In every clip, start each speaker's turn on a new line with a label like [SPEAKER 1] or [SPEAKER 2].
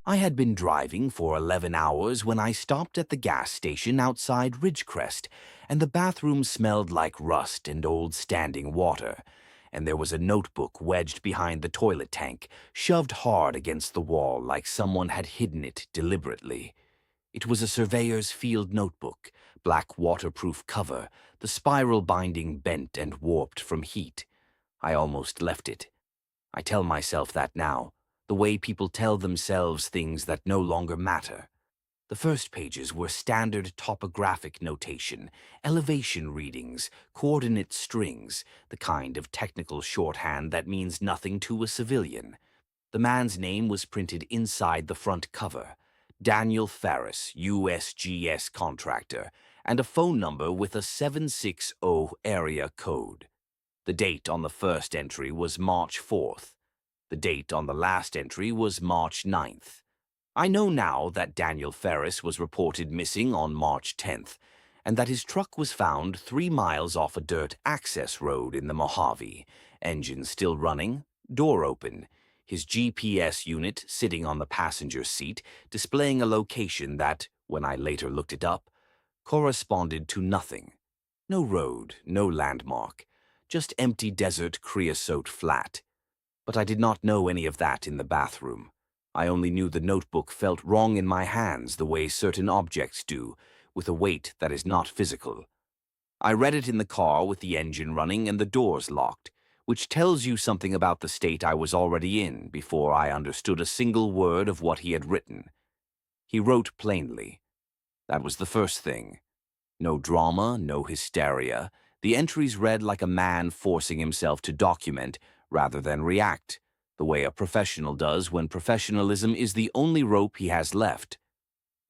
[SPEAKER 1] I had been driving for 11 hours when I stopped at the gas station outside Ridgecrest, and the bathroom smelled like rust and old standing water, and there was a notebook wedged behind the toilet tank, shoved hard against the wall like someone had hidden it deliberately. It was a surveyor's field notebook, black waterproof cover, the spiral binding bent and warped from heat. I almost left it. I tell myself that now, the way people tell themselves things that no longer matter. The first pages were standard topographic notation, elevation readings, coordinate strings, the kind of technical shorthand that means nothing to a civilian. The man's name was printed inside the front cover: Daniel Ferris, USGS contractor, and a phone number with a 760 area code. The date on the first entry was March 4th. The date on the last entry was March 9th. I know now that Daniel Ferris was reported missing on March 10th, and that his truck was found 3 miles off a dirt access road in the Mojave, engine still running, door open, his GPS unit sitting on the passenger seat, displaying a location that, when I later looked it up, corresponded to nothing. No road, no landmark, just empty desert creosote flat. But I did not know any of that in the bathroom. I only knew the notebook felt wrong in my hands the way certain objects do, with a weight that is not physical. I read it in the car with the engine running and the doors locked, which tells you something about the state I was already in before I understood a single word of what he had written. He wrote plainly. That was the first thing. No drama, no hysteria. The entries read like a man forcing himself to document rather than react, the way a professional does when professionalism is the only rope he has left.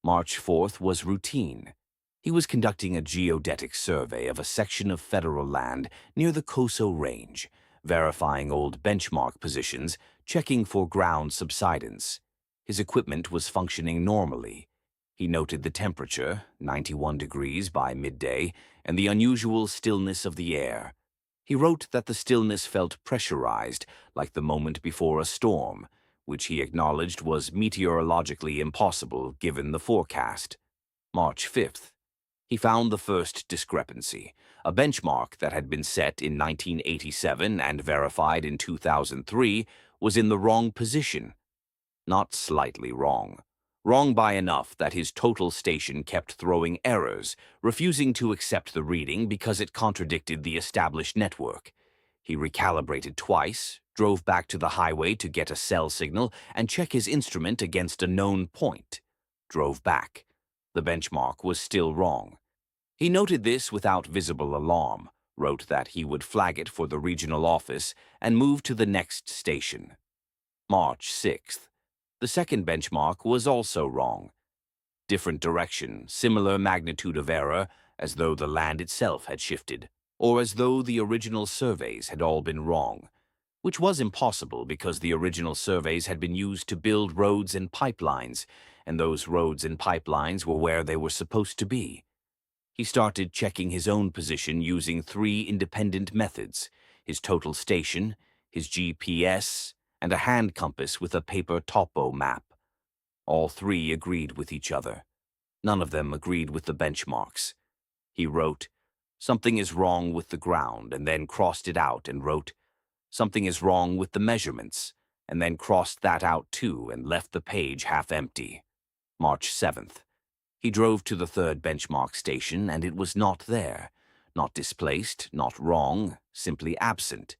[SPEAKER 1] March 4th was routine. He was conducting a geodetic survey of a section of federal land near the Coso Range, verifying old benchmark positions, checking for ground subsidence. His equipment was functioning normally. He noted the temperature, 91 degrees by midday, and the unusual stillness of the air. He wrote that the stillness felt pressurized, like the moment before a storm, which he acknowledged was meteorologically impossible given the forecast. March 5th. He found the first discrepancy. A benchmark that had been set in 1987 and verified in 2003 was in the wrong position. Not slightly wrong. Wrong by enough that his total station kept throwing errors, refusing to accept the reading because it contradicted the established network. He recalibrated twice, drove back to the highway to get a cell signal and check his instrument against a known point. Drove back. The benchmark was still wrong. He noted this without visible alarm, wrote that he would flag it for the regional office, and moved to the next station. March 6th. The second benchmark was also wrong. Different direction, similar magnitude of error, as though the land itself had shifted, or as though the original surveys had all been wrong, which was impossible because the original surveys had been used to build roads and pipelines, and those roads and pipelines were where they were supposed to be. He started checking his own position using 3 independent methods: his total station, his GPS, and a hand compass with a paper topo map. All 3 agreed with each other. None of them agreed with the benchmarks. He wrote, "Something is wrong with the ground," and then crossed it out and wrote, "Something is wrong with the measurements," and then crossed that out too and left the page half empty. March 7th. He drove to the third benchmark station, and it was not there. Not displaced, not wrong, simply absent.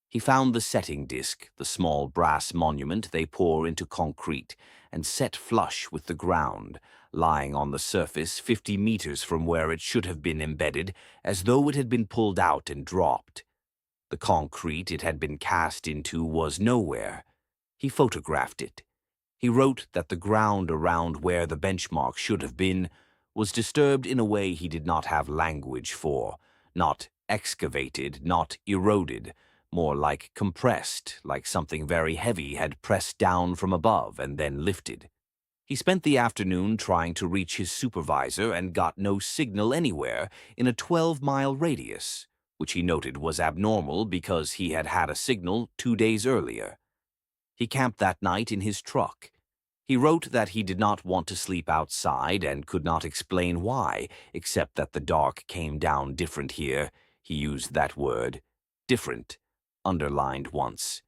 [SPEAKER 1] He found the setting disc, the small brass monument they pour into concrete, and set flush with the ground, lying on the surface 50 meters from where it should have been embedded, as though it had been pulled out and dropped. The concrete it had been cast into was nowhere. He photographed it. He wrote that the ground around where the benchmark should have been was disturbed in a way he did not have language for, not excavated, not eroded, more like compressed, like something very heavy had pressed down from above and then lifted. He spent the afternoon trying to reach his supervisor and got no signal anywhere in a 12-mile radius, which he noted was abnormal because he had had a signal 2 days earlier. He camped that night in his truck. He wrote that he did not want to sleep outside and could not explain why, except that the dark came down different here. He used that word, different, underlined once.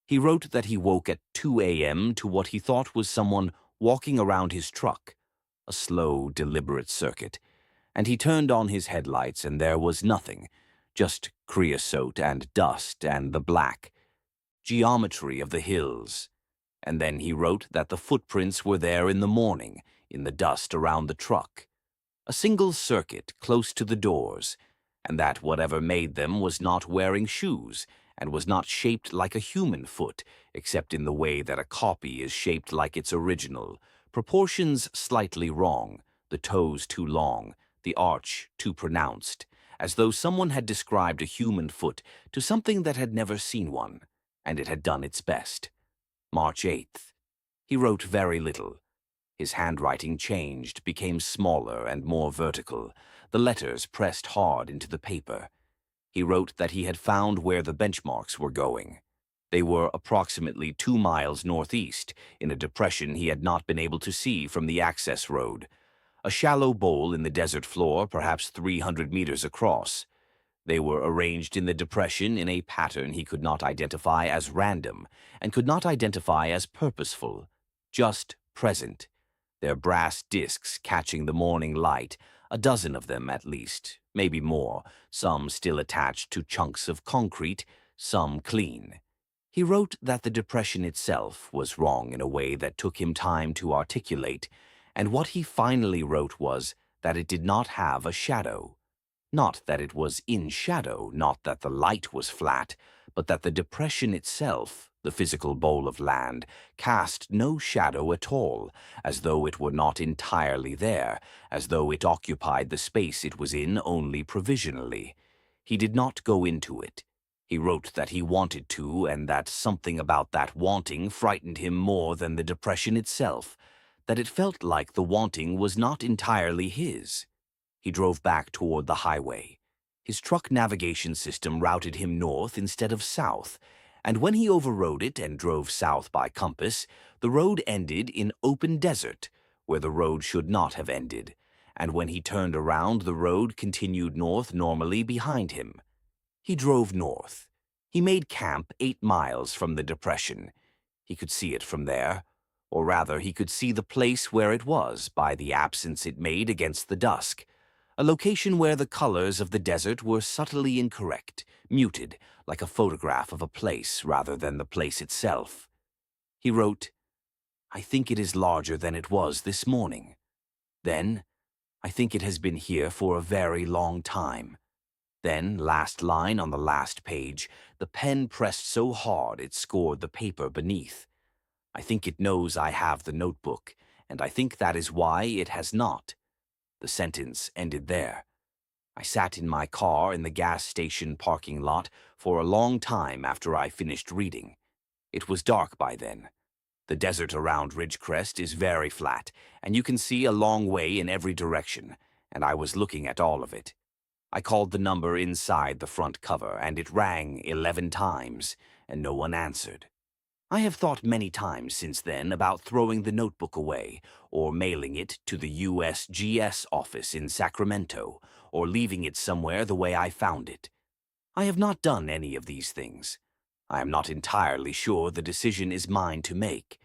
[SPEAKER 1] He wrote that he woke at 2 a.m. to what he thought was someone walking around his truck, a slow, deliberate circuit, and he turned on his headlights and there was nothing, just creosote and dust and the black geometry of the hills. And then he wrote that the footprints were there in the morning, in the dust around the truck, a single circuit close to the doors, and that whatever made them was not wearing shoes and was not shaped like a human foot, except in the way that a copy is shaped like its original, proportions slightly wrong, the toes too long, the arch too pronounced, as though someone had described a human foot to something that had never seen one, and it had done its best. March 8th. He wrote very little. His handwriting changed, became smaller and more vertical. The letters pressed hard into the paper. He wrote that he had found where the benchmarks were going. They were approximately 2 miles northeast, in a depression he had not been able to see from the access road. A shallow bowl in the desert floor, perhaps 300 meters across. They were arranged in the depression in a pattern he could not identify as random and could not identify as purposeful, just present, their brass discs catching the morning light, a dozen of them at least, maybe more, some still attached to chunks of concrete, some clean. He wrote that the depression itself was wrong in a way that took him time to articulate, and what he finally wrote was that it did not have a shadow. Not that it was in shadow, not that the light was flat, but that the depression itself, the physical bowl of land, cast no shadow at all, as though it were not entirely there, as though it occupied the space it was in only provisionally. He did not go into it. He wrote that he wanted to, and that something about that wanting frightened him more than the depression itself, that it felt like the wanting was not entirely his. He drove back toward the highway. His truck navigation system routed him north instead of south, and when he overrode it and drove south by compass, the road ended in open desert, where the road should not have ended, and when he turned around, the road continued north normally behind him. He drove north. He made camp 8 miles from the depression. He could see it from there, or rather he could see the place where it was by the absence it made against the dusk. A location where the colors of the desert were subtly incorrect, muted, like a photograph of a place rather than the place itself. He wrote, "I think it is larger than it was this morning. Then, I think it has been here for a very long time." Then, last line on the last page, the pen pressed so hard it scored the paper beneath. "I think it knows I have the notebook, and I think that is why it has not." The sentence ended there. I sat in my car in the gas station parking lot for a long time after I finished reading. It was dark by then. The desert around Ridgecrest is very flat, and you can see a long way in every direction, and I was looking at all of it. I called the number inside the front cover, and it rang 11 times, and no one answered. I have thought many times since then about throwing the notebook away, or mailing it to the USGS office in Sacramento, or leaving it somewhere the way I found it. I have not done any of these things. I am not entirely sure the decision is mine to make.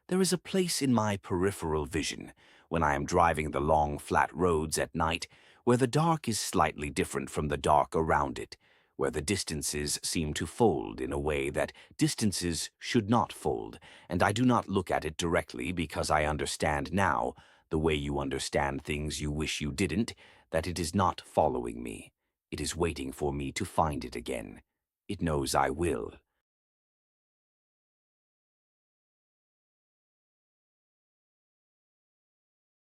[SPEAKER 1] There is a place in my peripheral vision, when I am driving the long flat roads at night, where the dark is slightly different from the dark around it, where the distances seem to fold in a way that distances should not fold, and I do not look at it directly because I understand now, the way you understand things you wish you didn't, that it is not following me. It is waiting for me to find it again. It knows I will.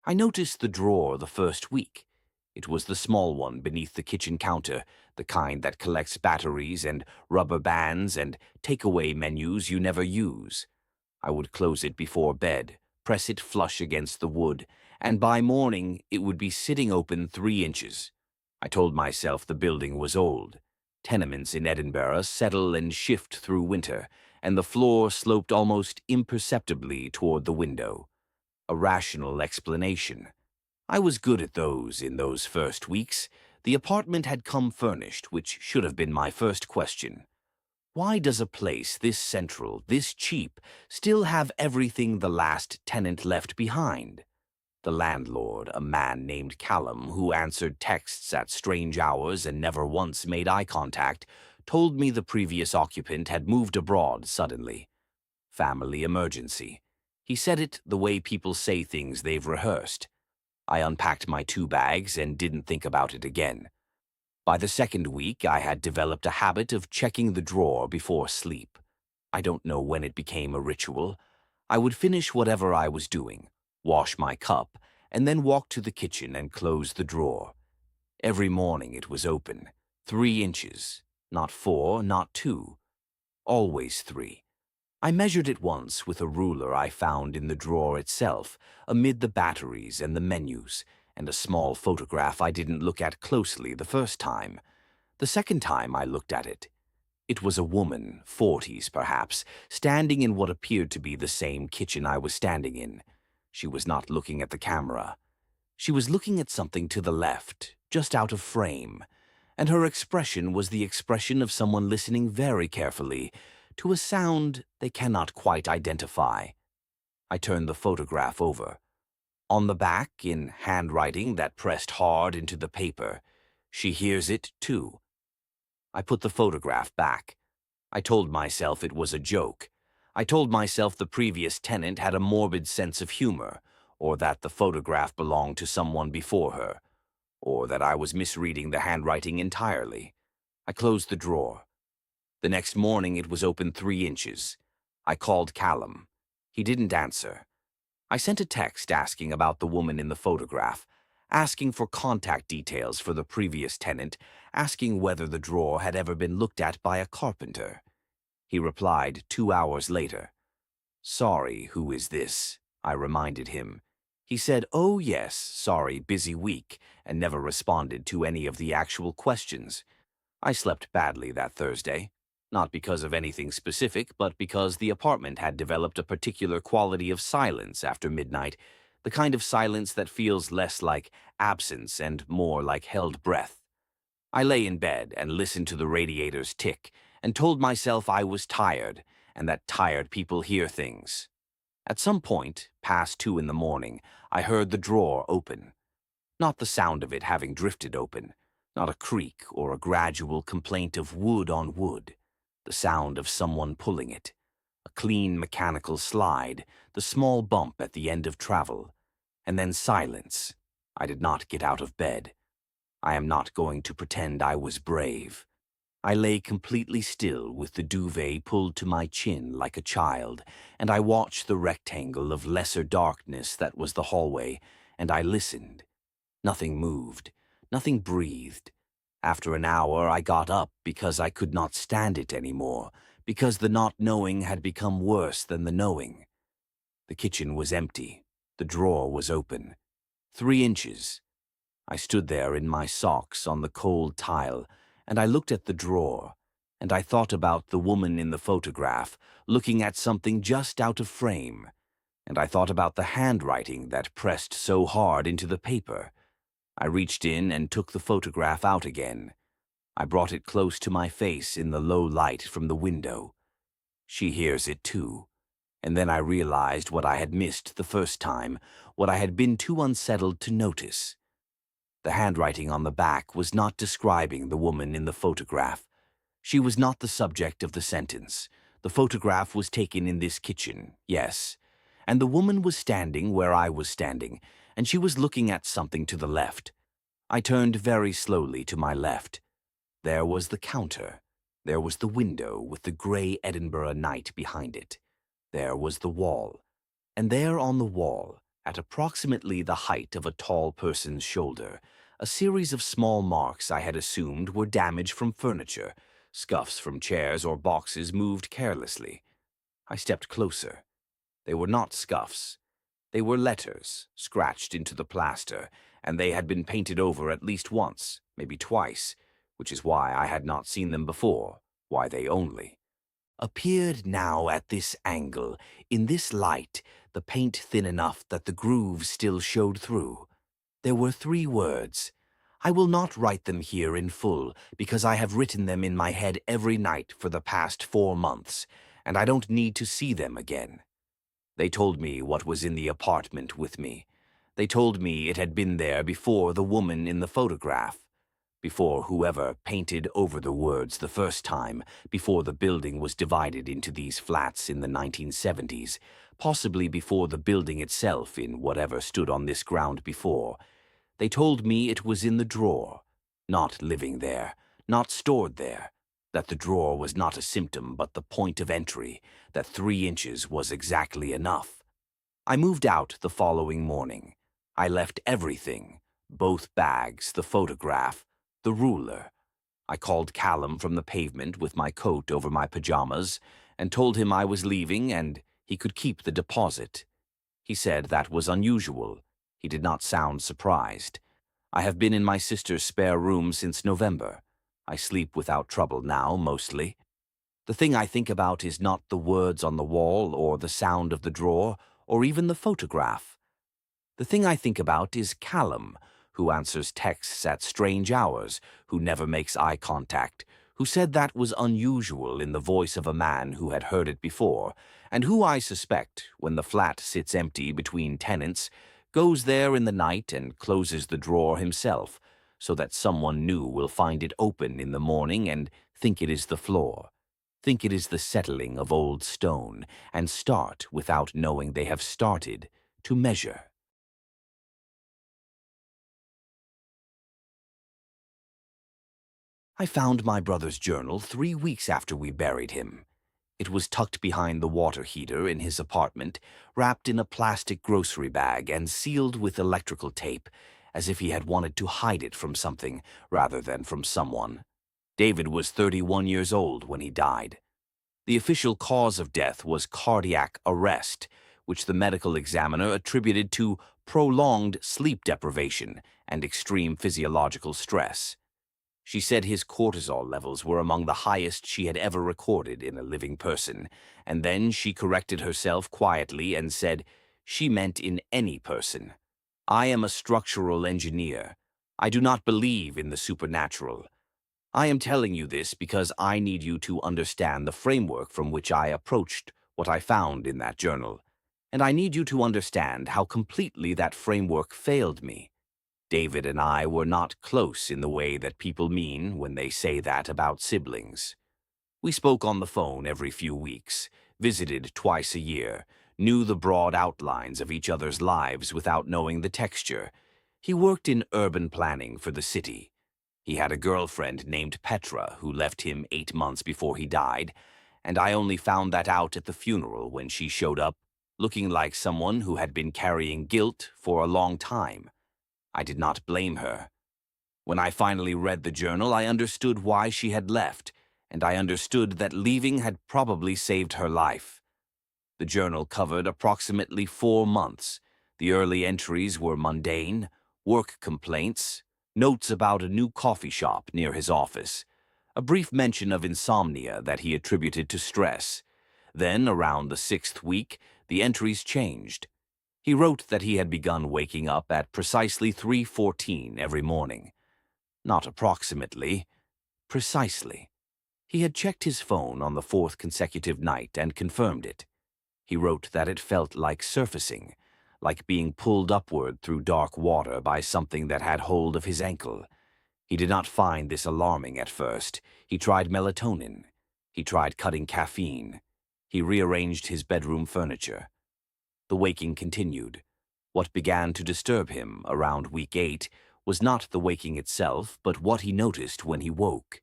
[SPEAKER 1] I noticed the drawer the first week. It was the small one beneath the kitchen counter, the kind that collects batteries and rubber bands and takeaway menus you never use. I would close it before bed, press it flush against the wood, and by morning it would be sitting open 3 inches. I told myself the building was old. Tenements in Edinburgh settle and shift through winter, and the floor sloped almost imperceptibly toward the window. A rational explanation. I was good at those in those first weeks. The apartment had come furnished, which should have been my first question. Why does a place this central, this cheap, still have everything the last tenant left behind? The landlord, a man named Callum, who answered texts at strange hours and never once made eye contact, told me the previous occupant had moved abroad suddenly. Family emergency. He said it the way people say things they've rehearsed. I unpacked my 2 bags and didn't think about it again. By the second week, I had developed a habit of checking the drawer before sleep. I don't know when it became a ritual. I would finish whatever I was doing, wash my cup, and then walk to the kitchen and close the drawer. Every morning it was open, 3 inches, not 4, not 2, always 3. I measured it once with a ruler I found in the drawer itself, amid the batteries and the menus, and a small photograph I didn't look at closely the first time. The second time I looked at it, it was a woman, 40s perhaps, standing in what appeared to be the same kitchen I was standing in. She was not looking at the camera. She was looking at something to the left, just out of frame, and her expression was the expression of someone listening very carefully to a sound they cannot quite identify. I turned the photograph over. On the back, in handwriting that pressed hard into the paper, "She hears it, too." I put the photograph back. I told myself it was a joke. I told myself the previous tenant had a morbid sense of humor, or that the photograph belonged to someone before her, or that I was misreading the handwriting entirely. I closed the drawer. The next morning it was open 3 inches. I called Callum. He didn't answer. I sent a text asking about the woman in the photograph, asking for contact details for the previous tenant, asking whether the drawer had ever been looked at by a carpenter. He replied 2 hours later. "Sorry, who is this?" I reminded him. He said, "Oh yes, sorry, busy week," and never responded to any of the actual questions. I slept badly that Thursday. Not because of anything specific, but because the apartment had developed a particular quality of silence after midnight, the kind of silence that feels less like absence and more like held breath. I lay in bed and listened to the radiators tick and told myself I was tired and that tired people hear things. At some point, past 2 in the morning, I heard the drawer open. Not the sound of it having drifted open, not a creak or a gradual complaint of wood on wood. The sound of someone pulling it. A clean mechanical slide, the small bump at the end of travel. And then silence. I did not get out of bed. I am not going to pretend I was brave. I lay completely still with the duvet pulled to my chin like a child, and I watched the rectangle of lesser darkness that was the hallway, and I listened. Nothing moved. Nothing breathed. After an hour, I got up because I could not stand it anymore, because the not knowing had become worse than the knowing. The kitchen was empty. The drawer was open. 3 inches. I stood there in my socks on the cold tile, and I looked at the drawer, and I thought about the woman in the photograph, looking at something just out of frame, and I thought about the handwriting that pressed so hard into the paper. I reached in and took the photograph out again. I brought it close to my face in the low light from the window. She hears it too. And then I realized what I had missed the first time, what I had been too unsettled to notice. The handwriting on the back was not describing the woman in the photograph. She was not the subject of the sentence. The photograph was taken in this kitchen, yes. And the woman was standing where I was standing, and she was looking at something to the left. I turned very slowly to my left. There was the counter. There was the window with the gray Edinburgh night behind it. There was the wall. And there on the wall, at approximately the height of a tall person's shoulder, a series of small marks I had assumed were damage from furniture, scuffs from chairs or boxes moved carelessly. I stepped closer. They were not scuffs. They were letters, scratched into the plaster, and they had been painted over at least once, maybe twice, which is why I had not seen them before, why they only. appeared now at this angle, in this light, the paint thin enough that the grooves still showed through. There were 3 words. I will not write them here in full, because I have written them in my head every night for the past 4 months, and I don't need to see them again. They told me what was in the apartment with me. They told me it had been there before the woman in the photograph, before whoever painted over the words the first time, before the building was divided into these flats in the 1970s, possibly before the building itself in whatever stood on this ground before. They told me it was in the drawer, not living there, not stored there, that the drawer was not a symptom but the point of entry, that 3 inches was exactly enough. I moved out the following morning. I left everything, both bags, the photograph, the ruler. I called Callum from the pavement with my coat over my pajamas and told him I was leaving and he could keep the deposit. He said that was unusual. He did not sound surprised. I have been in my sister's spare room since November. I sleep without trouble now, mostly. The thing I think about is not the words on the wall or the sound of the drawer or even the photograph. The thing I think about is Callum, who answers texts at strange hours, who never makes eye contact, who said that was unusual in the voice of a man who had heard it before, and who, I suspect, when the flat sits empty between tenants, goes there in the night and closes the drawer himself, so that someone new will find it open in the morning and think it is the floor, think it is the settling of old stone, and start, without knowing they have started, to measure. I found my brother's journal 3 weeks after we buried him. It was tucked behind the water heater in his apartment, wrapped in a plastic grocery bag and sealed with electrical tape, as if he had wanted to hide it from something rather than from someone. David was 31 years old when he died. The official cause of death was cardiac arrest, which the medical examiner attributed to prolonged sleep deprivation and extreme physiological stress. She said his cortisol levels were among the highest she had ever recorded in a living person, and then she corrected herself quietly and said she meant in any person. I am a structural engineer. I do not believe in the supernatural. I am telling you this because I need you to understand the framework from which I approached what I found in that journal, and I need you to understand how completely that framework failed me. David and I were not close in the way that people mean when they say that about siblings. We spoke on the phone every few weeks, visited twice a year, knew the broad outlines of each other's lives without knowing the texture. He worked in urban planning for the city. He had a girlfriend named Petra who left him 8 months before he died, and I only found that out at the funeral when she showed up, looking like someone who had been carrying guilt for a long time. I did not blame her. When I finally read the journal, I understood why she had left, and I understood that leaving had probably saved her life. The journal covered approximately 4 months. The early entries were mundane, work complaints, notes about a new coffee shop near his office, a brief mention of insomnia that he attributed to stress. Then, around the 6th week, the entries changed. He wrote that he had begun waking up at precisely 3:14 every morning. Not approximately, precisely. He had checked his phone on the 4th consecutive night and confirmed it. He wrote that it felt like surfacing, like being pulled upward through dark water by something that had hold of his ankle. He did not find this alarming at first. He tried melatonin. He tried cutting caffeine. He rearranged his bedroom furniture. The waking continued. What began to disturb him around week 8 was not the waking itself, but what he noticed when he woke.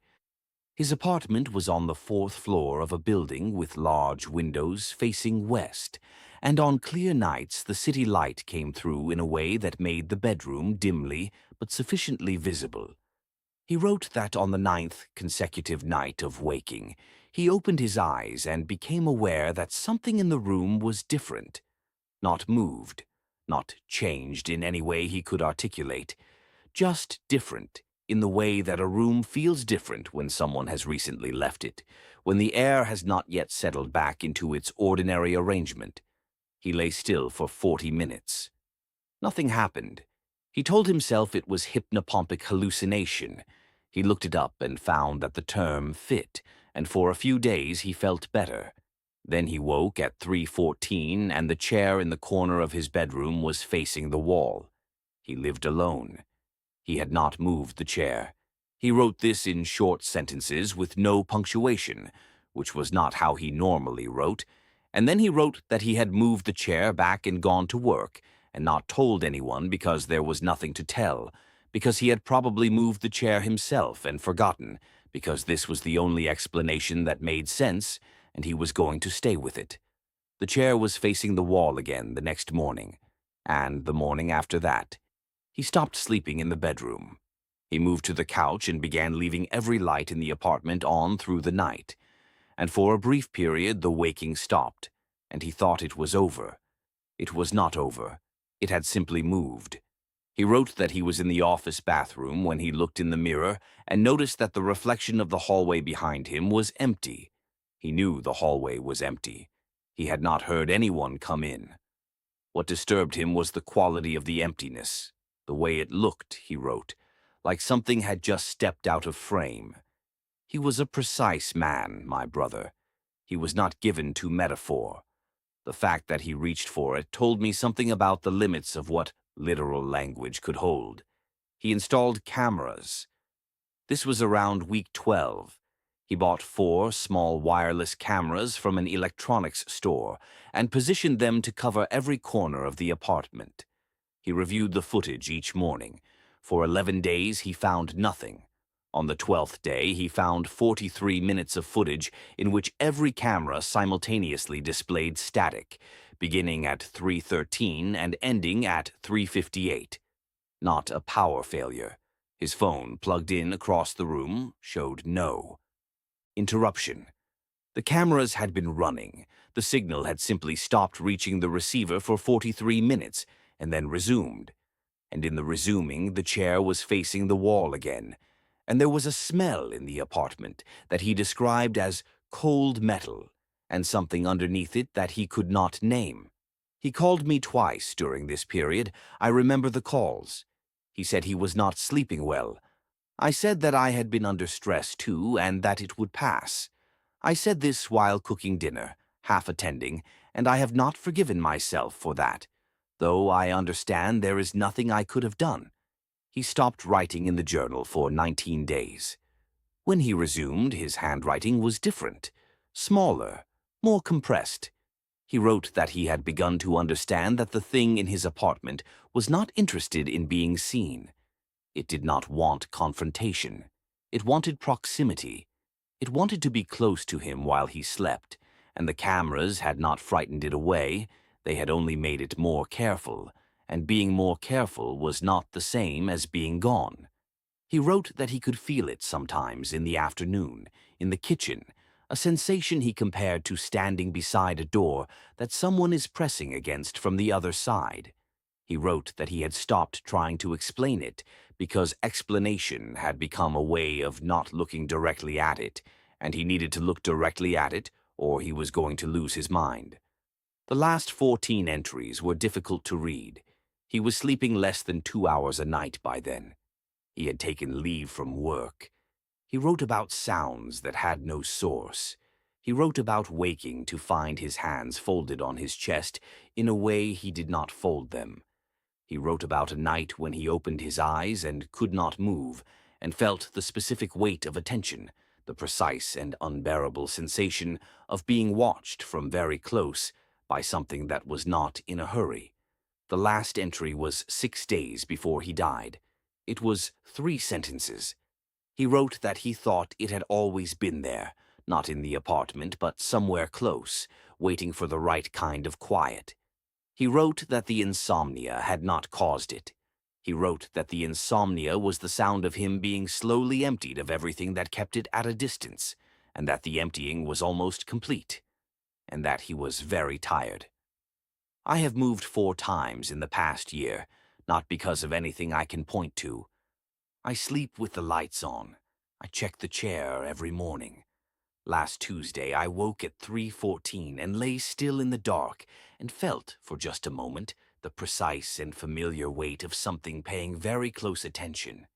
[SPEAKER 1] His apartment was on the 4th floor of a building with large windows facing west, and on clear nights the city light came through in a way that made the bedroom dimly but sufficiently visible. He wrote that on the 9th consecutive night of waking, he opened his eyes and became aware that something in the room was different. Not moved, not changed in any way he could articulate, just different. in the way that a room feels different when someone has recently left it, when the air has not yet settled back into its ordinary arrangement. He lay still for 40 minutes. Nothing happened. He told himself it was hypnopompic hallucination. He looked it up and found that the term fit, and for a few days he felt better. Then he woke at 3:14 and the chair in the corner of his bedroom was facing the wall. He lived alone. He had not moved the chair. He wrote this in short sentences with no punctuation, which was not how he normally wrote, and then he wrote that he had moved the chair back and gone to work, and not told anyone because there was nothing to tell, because he had probably moved the chair himself and forgotten, because this was the only explanation that made sense, and he was going to stay with it. The chair was facing the wall again the next morning, and the morning after that. He stopped sleeping in the bedroom. He moved to the couch and began leaving every light in the apartment on through the night. And for a brief period the waking stopped, and he thought it was over. It was not over. It had simply moved. He wrote that he was in the office bathroom when he looked in the mirror and noticed that the reflection of the hallway behind him was empty. He knew the hallway was empty. He had not heard anyone come in. What disturbed him was the quality of the emptiness. The way it looked, he wrote, like something had just stepped out of frame. He was a precise man, my brother. He was not given to metaphor. The fact that he reached for it told me something about the limits of what literal language could hold. He installed cameras. This was around week 12. He bought 4 small wireless cameras from an electronics store and positioned them to cover every corner of the apartment. He reviewed the footage each morning. For 11 days, he found nothing. On the 12th day, he found 43 minutes of footage in which every camera simultaneously displayed static, beginning at 3:13 and ending at 3:58. Not a power failure. His phone, plugged in across the room, showed no. Interruption. The cameras had been running. The signal had simply stopped reaching the receiver for 43 minutes, and then resumed. And in the resuming, the chair was facing the wall again, and there was a smell in the apartment that he described as cold metal, and something underneath it that he could not name. He called me twice during this period. I remember the calls. He said he was not sleeping well. I said that I had been under stress too, and that it would pass. I said this while cooking dinner, half attending, and I have not forgiven myself for that, though I understand there is nothing I could have done. He stopped writing in the journal for 19 days. When he resumed, his handwriting was different, smaller, more compressed. He wrote that he had begun to understand that the thing in his apartment was not interested in being seen. It did not want confrontation. It wanted proximity. It wanted to be close to him while he slept, and the cameras had not frightened it away. They had only made it more careful, and being more careful was not the same as being gone. He wrote that he could feel it sometimes in the afternoon, in the kitchen, a sensation he compared to standing beside a door that someone is pressing against from the other side. He wrote that he had stopped trying to explain it because explanation had become a way of not looking directly at it, and he needed to look directly at it or he was going to lose his mind. The last 14 entries were difficult to read. He was sleeping less than 2 hours a night by then. He had taken leave from work. He wrote about sounds that had no source. He wrote about waking to find his hands folded on his chest in a way he did not fold them. He wrote about a night when he opened his eyes and could not move, and felt the specific weight of attention, the precise and unbearable sensation of being watched from very close by something that was not in a hurry. The last entry was 6 days before he died. It was 3 sentences. He wrote that he thought it had always been there, not in the apartment, but somewhere close, waiting for the right kind of quiet. He wrote that the insomnia had not caused it. He wrote that the insomnia was the sound of him being slowly emptied of everything that kept it at a distance, and that the emptying was almost complete, and that he was very tired. I have moved 4 times in the past year, not because of anything I can point to. I sleep with the lights on. I check the chair every morning. Last Tuesday, I woke at 3:14 and lay still in the dark and felt, for just a moment, the precise and familiar weight of something paying very close attention.